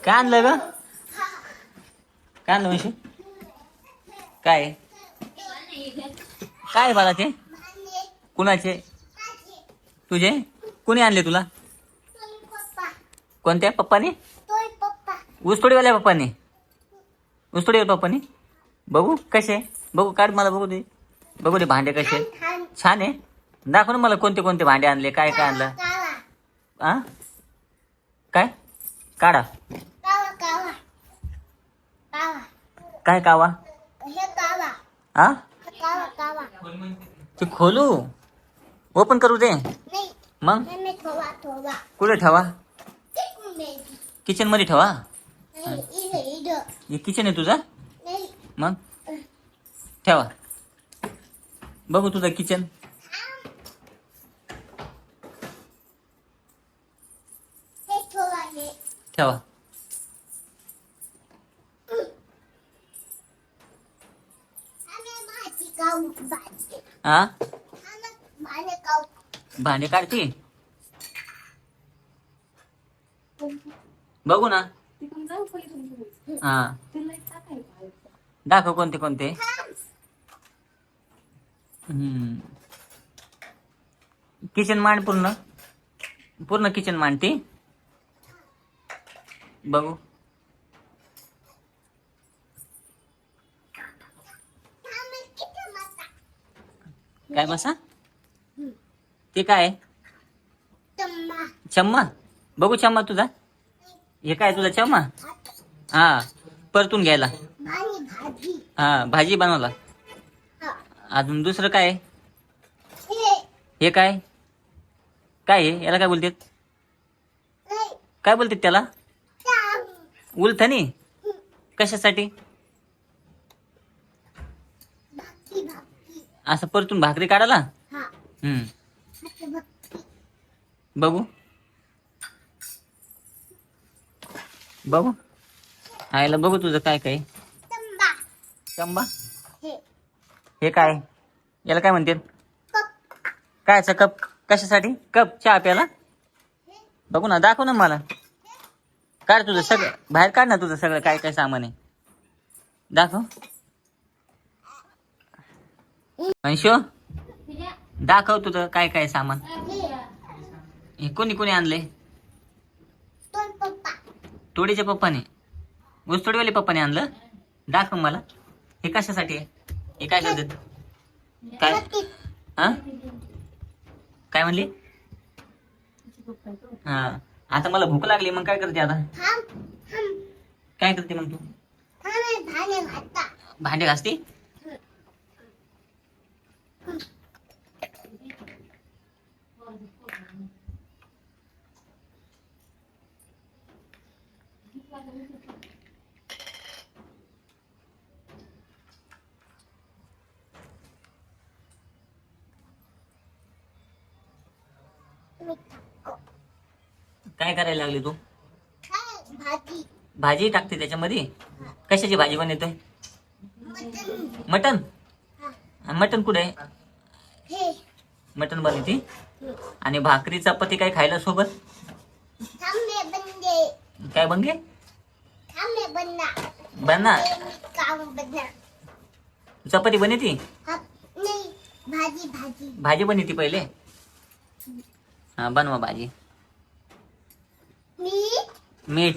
काय आणलं ग? काय आणलं म्हशी? काय आहे? काय आहे बाळा ते? कुणाचे? तुझे? कुणी आणले तुला? कोणत्या पप्पाने? ऊसतोडीवाल्या पप्पाने? ऊसतोडीवाल्या पप्पाने? बघू कसे? बघू काढ मला बघू दे. बघू दे भांडे कसे? छान आहे. दाखव ना मला कोणते कोणते भांडे आणले, काय काय आणलं? आ? काय? काढा. काय कावा? आ? ते खोलू? ओपन करू दे. मग कुठे ठेवा? किचन मध्ये ठेवा. हे किचन आहे तुझा? मग ठेवा. बघू तुझं किचन. ठेवा. हा? भांडे काढते. बघू ना. हा दाखव कोणते कोणते. किचन मांड पूर्ण. पूर्ण किचन मांडते. बघू. काय बसा? ते काय? चम्मा. बघू चम्मा तुझा. हे काय तुझा चम्मा? हा परतून घ्यायला. हा भाजी बनवला. अजून दुसरं काय? हे काय? काय आहे याला? काय बोलतात? काय बोलतात त्याला? उलथणी. कशासाठी? असं परतून भाकरी काढायला. बघू. बघू आयला बघू तुझं काय काय. चंबा. हे काय? याला काय म्हणतात? कायचा कप? कशासाठी? कप चहा प्याला. बघू ना, दाखव ना मला. काढ तुझं सगळं बाहेर, काढ ना तुझं सगळं काय काय सामान आहे. दाखव. अंशो दाखव तुझं काय काय सामान. हे कोणी कोणी आणले? तोडीच्या पप्पाने? ऊसतोडीवाले पप्पाने आणलं? दाखव मला. हे कशासाठी आहे? हे काय करतात? काय? हा काय म्हणली? हा आता मला भूक लागली, मग काय करते आता? काय करते मग तू? भांडे घासते. काय करायला लागली तू? भाजी टाकते त्याच्यामध्ये. कशाची भाजी बनवतोय? मटन. मटन कुठे आहे? मटन बनवते. आणि भाकरी चपाती काय खायला सोबत? काय बनले? बना. चपाती बनवती? भाजी बनवती पहिले. हा बनवा भाजी. मीठ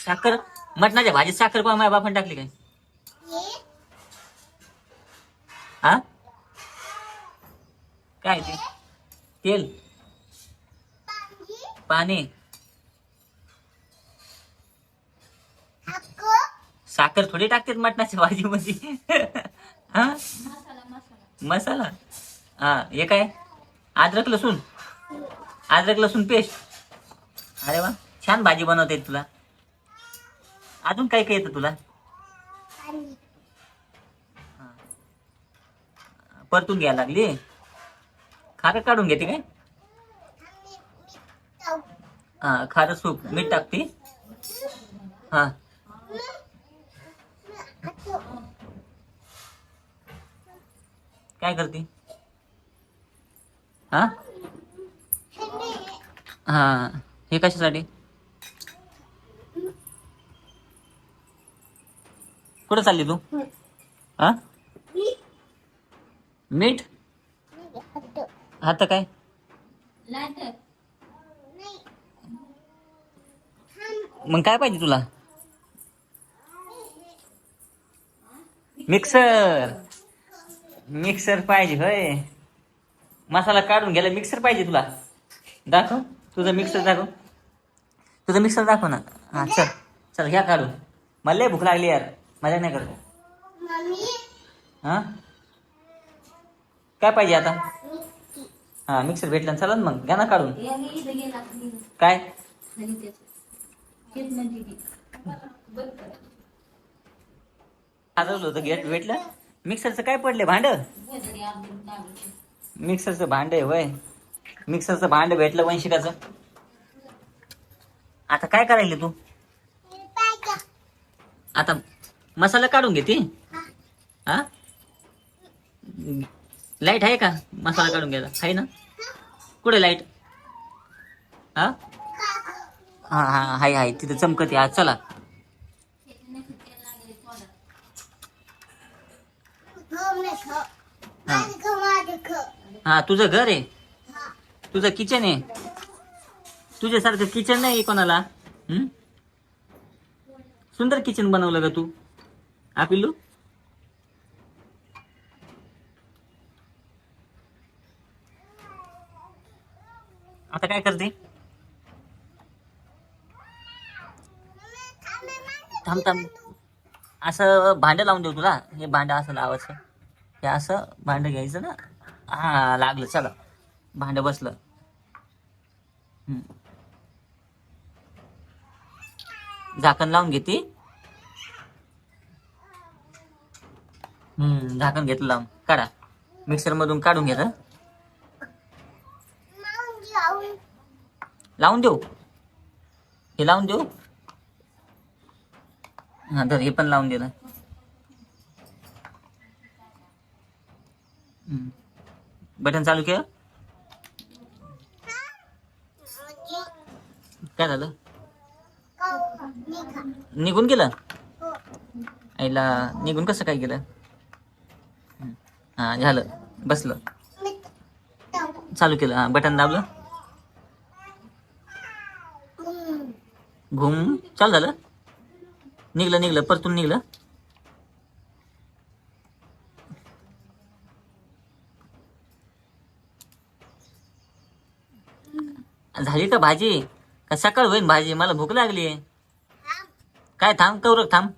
साखर. मटणाच्या भाजीत साखर पण माझ्या बापाने टाकली काय? हा काय ते? तेल. पाणी. साखर थोडी टाकतात मटणाच्या भाजीमध्ये. हा मसाला. हा हे काय? अद्रक लसूण. अद्रक लसूण पेस्ट. अरे वा छान भाजी बनवता येत तुला. अजून काय काय येतं तुला? परतून घ्यायला लागली. खारं काढून घेते काय? हा खारं सूप मीठ टाकते. हा काय करते? हा हा हे कशासाठी? कुठं चालली तू? हा, मीठ हात काय? मग काय पाहिजे तुला? मिक्सर. मिक्सर पाहिजे होय. मसाला काढून घ्यायला मिक्सर पाहिजे तुला. दाखव तुझं मिक्सर, दाखव तुझं मिक्सर, दाखव ना. हा चल चल घ्या काढून. मला लय भूक लागली यार, मजा नाही करतो. हा, काय पाहिजे आता? हा मिक्सर भेटला चालेल मग, घ्या ना काढून. काय हरवलं होतं गेट भेटलं. मिक्सरचं काय पडले भांड? मिक्सरचं भांड आहे होय. मिक्सरचं भांड भेटलं वंशिकाचं. आता काय करायला तू? आता मसाला काढून घेते. हा, लाईट आहे का? मसाला काढून घ्यायला आहे ना? कुठे लाईट? हा हा हा, हाय हाय तिथे चमकते. आज चला. हा तुझं घर आहे, तुझं किचन आहे. तुझ्यासारखं किचन नाही कोणाला. सुंदर किचन बनवलं ग तू. हा पिल्लू. आता काय करते? थांब थांब, असं भांडं लावून देऊ तुला. हे भांडं असं लावायचं. हे असं भांडं घ्यायचं ना. हा लागलं, चला भांडं बसलं. झाकण लावून घेते. झाकण घेतलं लावून. काढा मिक्सर मधून काढून घेत. लावून देऊ, हे लावून देऊ. हा तर हे पण लावून दिलं. बटन चालू केलं. काय झालं? निघून गेलं. आईला निघून कसं काय गेलं? हा झालं, बसलं. चालू केलं. हा बटन दाबलं. घुम चालू झालं. निघलं निघलं, परतून निघलं. झाली का भाजी? का सकाळ होईन भाजी? मला भूक लागली. काय थांब कौरक थांब.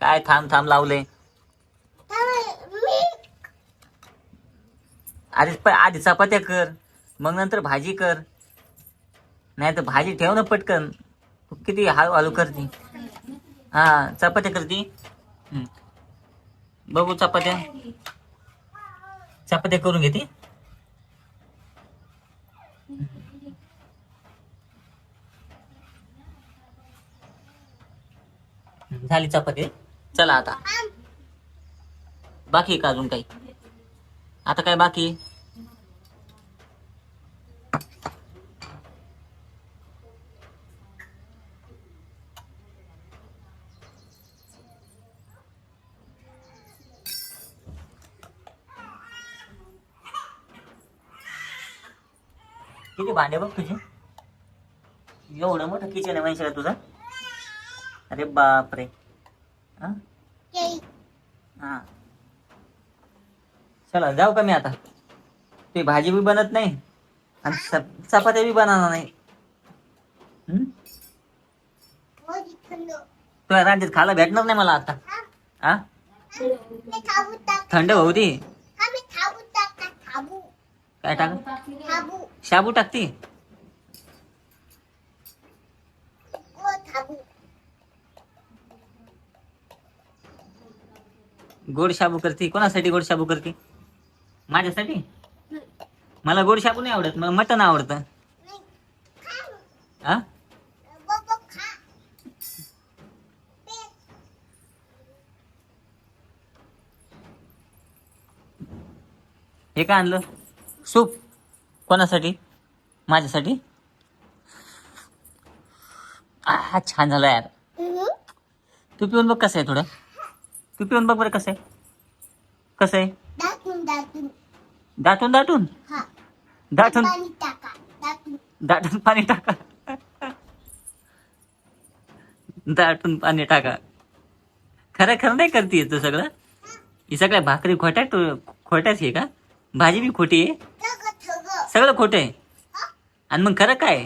काय थांब थांब लावले. आधी चपात्या कर, मग नंतर भाजी कर. नाही तर भाजी ठेव ना पटकन. किती हळू हळू करते. हा चपात्या करते. बघू चपात्या. चपात्या करून घेते. झाली चपाती. चला आता बाकी का अजून काही? आता काय बाकी? किती भांडे बघ तुझे. एवढं मोठं किचन आहे माहिती का तुझं? अरे बापरे. हा चला जाऊ का मी आता? ती भाजी बी बनत नाही आणि चपात्या बी बनवणार नाही. तुला रांजीत खायला भेटणार नाही मला आता. हा थंड होऊ दे. काय टाक? शाबू टाकते. गोड शाबू करते. कोणासाठी गोड शाबू करते? माझ्यासाठी. मला गोड शाबू नाही आवडत, मला मटण आवडतं. हा हे काय आणलं? सूप. कोणासाठी? माझ्यासाठी. छान झालं यार. तू पिऊन बघ कसं आहे थोडं. तू पिऊन बघ बरं कसं आहे. कसं आहे. दाटून दाटून दाटून दाटून पाणी टाका. दाटून पाणी टाका. खरं खरं नाही करते तू सगळं. ही सगळ्या भाकरी खोट्याच आहे का. भाजी बी खोटी आहे. सगळं खोटं आहे. आणि मग खरं काय.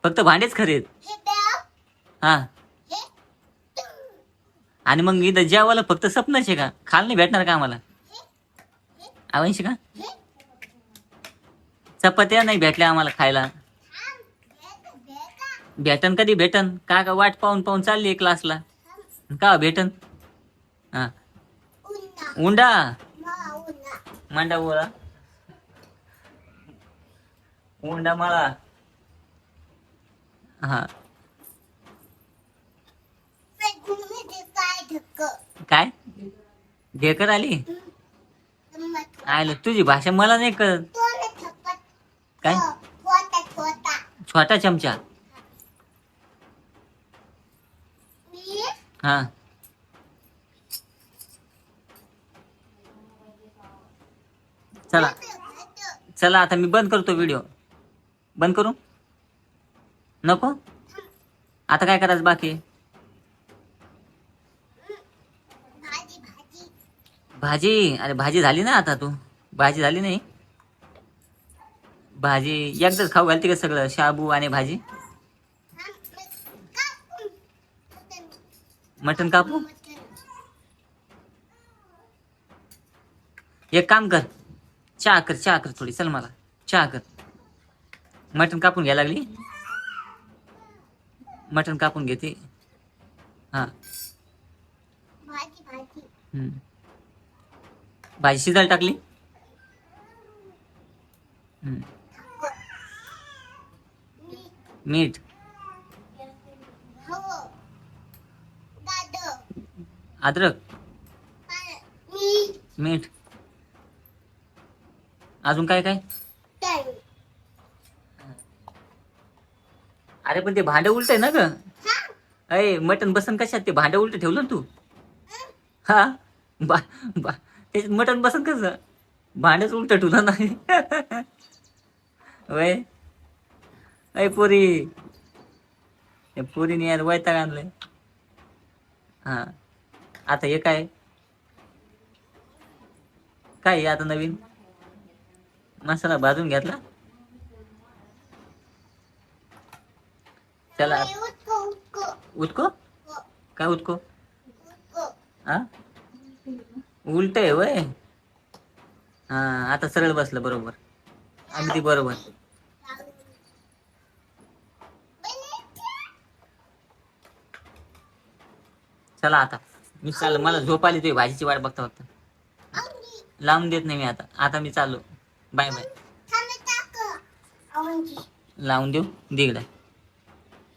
फक्त भांडेच खरे आहेत. हा. आणि मग इथं जेवायला फक्त स्वप्नच आहे का. खाल नाही भेटणार का आम्हाला. आवश्यक का. चपात्या नाही भेटल्या आम्हाला खायला. भेटन कधी भेटन. का वाट पाहून पाहून चालली क्लासला. का भेटन. हा. उंडा मांडा बोला. उंडा मला. हा. काय ढेकर आली. आयला तुझी भाषा मला नाही कळत. काय छोटा चमचा. हा. चला चला आता मी बंद करतो व्हिडिओ. बंद करू नको. आता काय करायचं बाकी आहे? भाजी. अरे भाजी झाली ना आता. तू भाजी झाली नाही. भाजी एकदाच खाऊ घालते का सगळं शाबू आणि भाजी. मटन कापू. एक काम कर. चहा कर थोडी. चल मला चहा कर. मटन कापून घ्यायला लागली. मटन कापून घेते. हा. भाजी शिजायला टाकली. मीठ. अद्रक. मीठ. अजून काय काय. अरे पण ते भांडं उलट आहे ना ग. अय मटन बसन कशात. ते भांडं उलट ठेवलं ना तू. हा. त्याच्यात मटन बसन कसं. भांडच उलट ठेवलं नाही. वय. अय पोरी. पोरीने यार वैताग आणलंय. हा. आता हे काय. काय आता नवीन मसाला भाजून घेतला. चला उतको. काय उतको. हा उलट आहे वय. हा आता सरळ बसलं बरोबर. अगदी बरोबर. चला आता मी चाललो. मला झोप आली. तुझी भाजीची वाट बघता बघता. लावून देत नाही मी आता. आता मी चाललो. Bye bye. लावून देऊ दिगडा.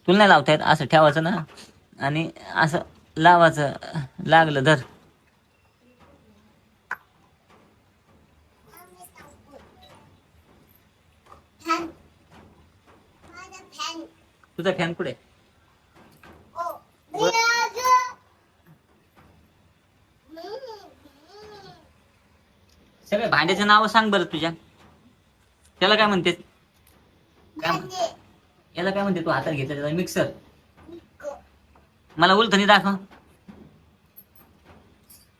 तुला नाही लावता येत. असं ठेवायचं ना आणि असं लावायचं. लागलं धर. तुझा फॅन कुठे. सगळे भांड्याचं नाव सांग बरं तुझ्या. त्याला काय म्हणते. याला काय म्हणते. तू हातात घेतला त्याचा मिक्सर. मला उलथणी दाखव.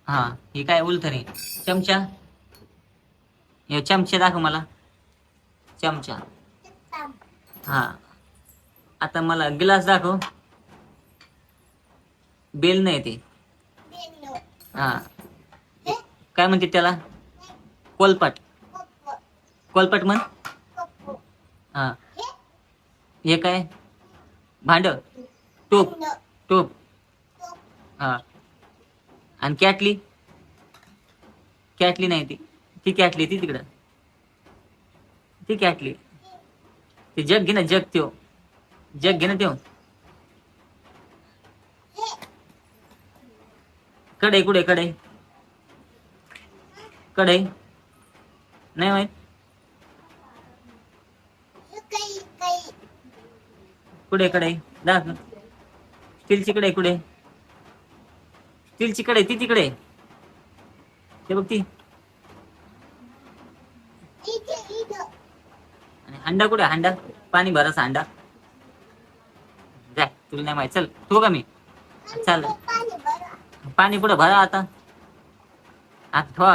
हा ही काय उलथणी. चमचा. हे चमचे दाखव मला. चमचा. हा. आता मला गिलास दाखव. बेल नाही ते. हा. काय म्हणते त्याला. कोलपट. कोलपट म्हण. हा. हे काय भांड. टोप. टोप. हा. आणि कॅटली. कॅटली नाही ती. ती कॅटली ती तिकडं. ती कॅटली. ते जग घे ना. जग त्यो. जग घे ना त्यो. कढई कुठे. कढई. कढई नाही माहित. कुठे कढई दाखव. स्टीलची कढई कुठे. तिकडे ती तिकडे ते बघ ती. आणि हांडा कुठे हांडा पाणी भरायचा हांडा. जाय तुला नाही माहित. चल ठेवू का मी. चल पाणी कुठं भरा आता ठेवा.